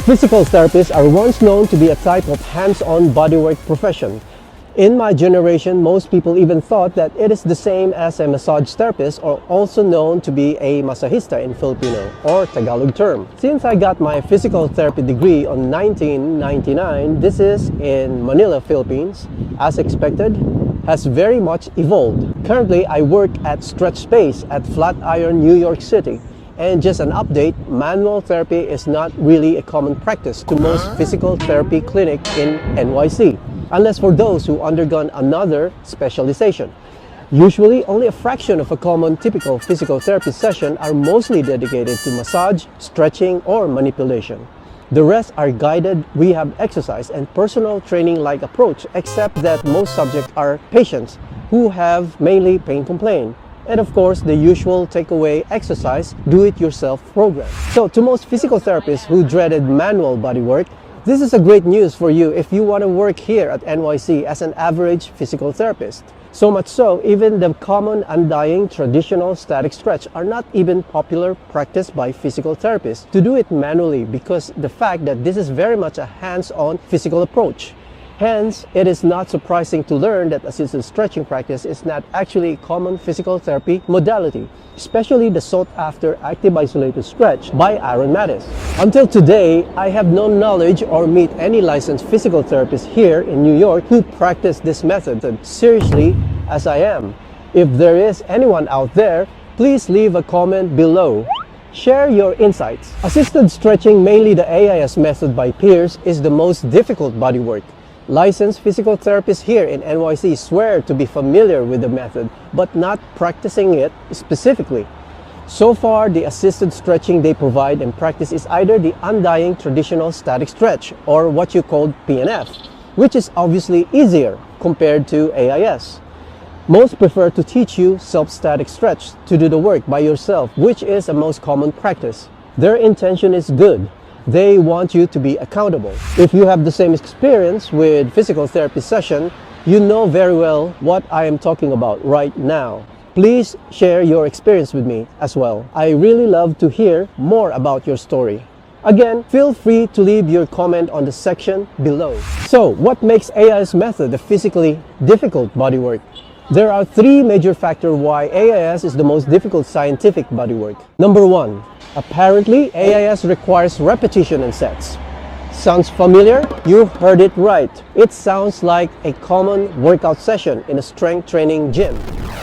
Physical therapists are once known to be a type of hands-on bodywork profession. In my generation, most people even thought that it is the same as a massage therapist, or also known to be a masahista in Filipino or Tagalog term. Since I got my physical therapy degree on 1999, this is in Manila, Philippines, as expected, has very much evolved. Currently, I work at Stretch Space at Flatiron, New York City. And just an update, manual therapy is not really a common practice to most physical therapy clinic in NYC, unless for those who undergone another specialization. Usually, only a fraction of a common typical physical therapy session are mostly dedicated to massage, stretching, or manipulation. The rest are guided rehab exercise and personal training-like approach, except that most subjects are patients who have mainly pain complaint. And of course, the usual takeaway exercise, do-it-yourself program. So to most physical therapists who dreaded manual bodywork, this is a great news for you if you want to work here at NYC as an average physical therapist. So much so, even the common undying traditional static stretch are not even popular practiced by physical therapists to do it manually, because the fact that this is very much a hands-on physical approach. Hence, it is not surprising to learn that assisted stretching practice is not actually a common physical therapy modality, especially the sought-after active isolated stretch by Aaron Mattis. Until today, I have no knowledge or meet any licensed physical therapists here in New York who practice this method seriously as I am. If there is anyone out there, please leave a comment below. Share your insights. Assisted stretching, mainly the AIS method by peers, is the most difficult bodywork. Licensed physical therapists here in NYC swear to be familiar with the method, but not practicing it specifically. So far, the assisted stretching they provide and practice is either the undying traditional static stretch, or what you call PNF, which is obviously easier compared to AIS. Most prefer to teach you self-static stretch to do the work by yourself, which is a most common practice. Their intention is good. They want you to be accountable. If you have the same experience with physical therapy session, you know very well what I am talking about right now. Please share your experience with me as well. I really love to hear more about your story. Again, feel free to leave your comment on the section below. So, what makes AIS method a physically difficult bodywork? There are three major factors why AIS is the most difficult scientific bodywork. Number one, apparently AIS requires repetition in sets. Sounds familiar? You heard it right. It sounds like a common workout session in a strength training gym.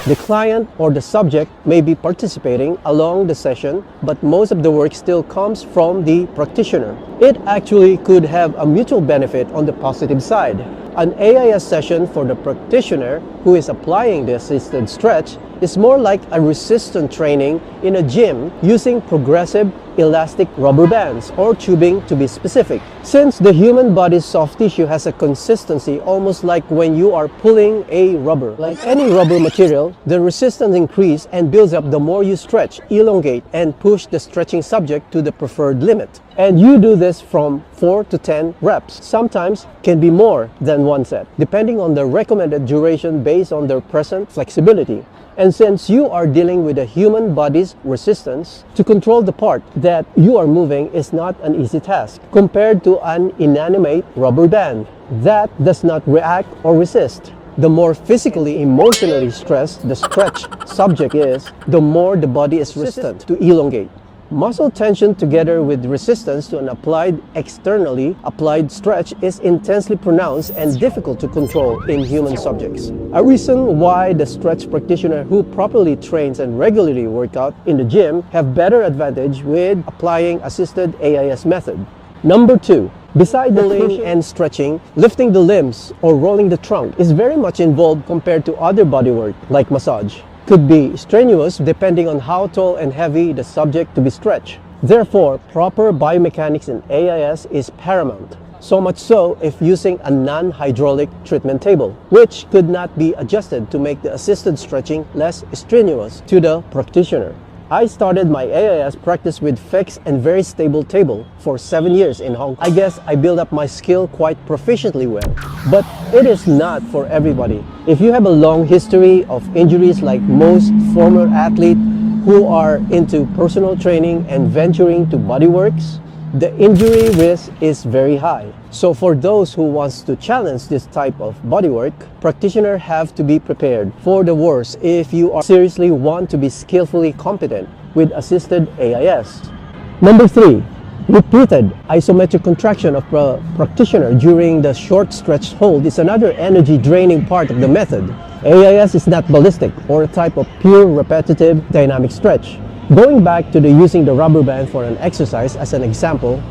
The client or the subject may be participating along the session, but most of the work still comes from the practitioner. It actually could have a mutual benefit on the positive side. An AIS session for the practitioner who is applying the assisted stretch is more like a resistance training in a gym using progressive elastic rubber bands or tubing to be specific. Since the human body's soft tissue has a consistency almost like when you are pulling a rubber. Like any rubber material, the resistance increases and builds up the more you stretch, elongate, and push the stretching subject to the preferred limit. And you do this from 4 to 10 reps. Sometimes can be more than one set, depending on the recommended duration based on their present flexibility. And since you are dealing with the human body's resistance, to control the part that you are moving is not an easy task compared to an inanimate rubber band that does not react or resist. The more physically, emotionally stressed the stretch subject is, the more the body is resistant to elongate. Muscle tension together with resistance to an externally applied stretch is intensely pronounced and difficult to control in human subjects. A reason why the stretch practitioner who properly trains and regularly work out in the gym have better advantage with applying assisted AIS method. Number two, beside the pulling and stretching, lifting the limbs or rolling the trunk is very much involved compared to other bodywork like massage. Could be strenuous depending on how tall and heavy the subject to be stretched. Therefore, proper biomechanics in AIS is paramount. So much so if using a non-hydraulic treatment table, which could not be adjusted to make the assisted stretching less strenuous to the practitioner. I started my AIS practice with fixed and very stable table for 7 years in Hong Kong. I guess I built up my skill quite proficiently well, but it is not for everybody. If you have a long history of injuries like most former athletes who are into personal training and venturing to bodyworks, the injury risk is very high. So for those who wants to challenge this type of bodywork, practitioner have to be prepared for the worst if you are seriously want to be skillfully competent with assisted AIS. Number 3. Repeated isometric contraction of practitioner during the short stretch hold is another energy draining part of the method. AIS is not ballistic or a type of pure repetitive dynamic stretch. Going back to using the rubber band for an exercise as an example,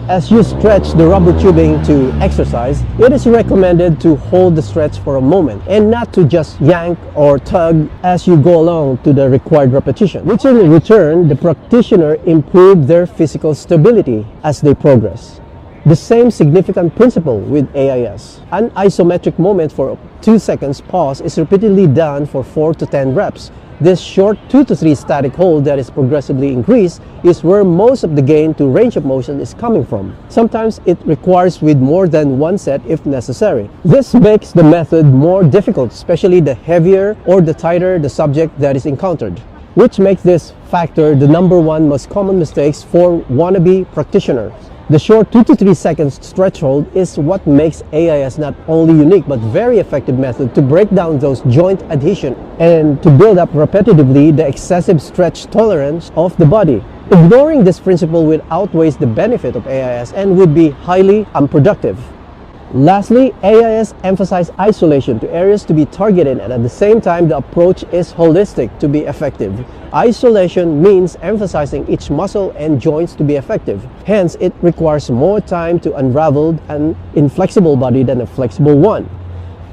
as you stretch the rubber tubing to exercise, it is recommended to hold the stretch for a moment and not to just yank or tug as you go along to the required repetition, which in return, the practitioner improve their physical stability as they progress. The same significant principle with AIS. An isometric moment for 2 seconds pause is repeatedly done for 4 to 10 reps. This short 2 to 3 static hold that is progressively increased is where most of the gain to range of motion is coming from. Sometimes it requires with more than one set if necessary. This makes the method more difficult, especially the heavier or the tighter the subject that is encountered, which makes this factor the number one most common mistakes for wannabe practitioners. The short 2 to 3 seconds stretch hold is what makes AIS not only unique but very effective method to break down those joint adhesion and to build up repetitively the excessive stretch tolerance of the body. Ignoring this principle would outweigh the benefit of AIS and would be highly unproductive. Lastly, AIS emphasizes isolation to areas to be targeted, and at the same time the approach is holistic to be effective. Isolation means emphasizing each muscle and joints to be effective. Hence, it requires more time to unravel an inflexible body than a flexible one.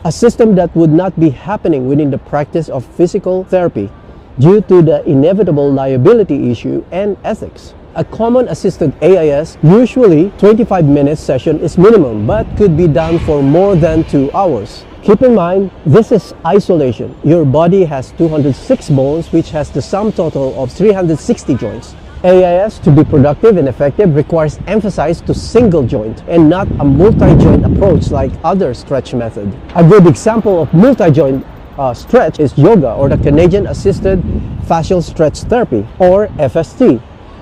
A system that would not be happening within the practice of physical therapy due to the inevitable liability issue and ethics. A common assisted AIS, usually 25 minutes session is minimum but could be done for more than 2 hours. Keep in mind, this is isolation. Your body has 206 bones which has the sum total of 360 joints. AIS to be productive and effective requires emphasis to single joint and not a multi-joint approach like other stretch method. A good example of multi-joint stretch is yoga or the Canadian Assisted Fascial Stretch Therapy or FST.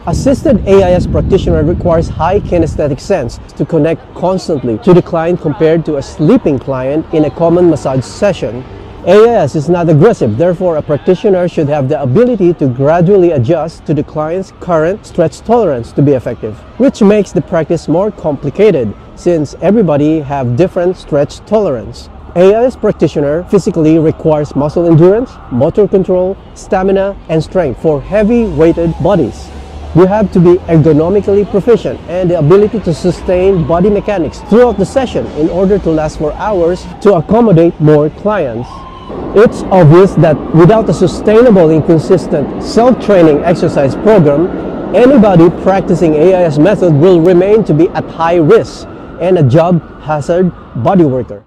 Assisted AIS practitioner requires high kinesthetic sense to connect constantly to the client compared to a sleeping client in a common massage session. AIS is not aggressive, therefore a practitioner should have the ability to gradually adjust to the client's current stretch tolerance to be effective, which makes the practice more complicated since everybody have different stretch tolerance. AIS practitioner physically requires muscle endurance, motor control, stamina, and strength for heavy-weighted bodies. You have to be ergonomically proficient and the ability to sustain body mechanics throughout the session in order to last for hours to accommodate more clients. It's obvious that without a sustainable and consistent self-training exercise program, anybody practicing AIS method will remain to be at high risk and a job hazard body worker.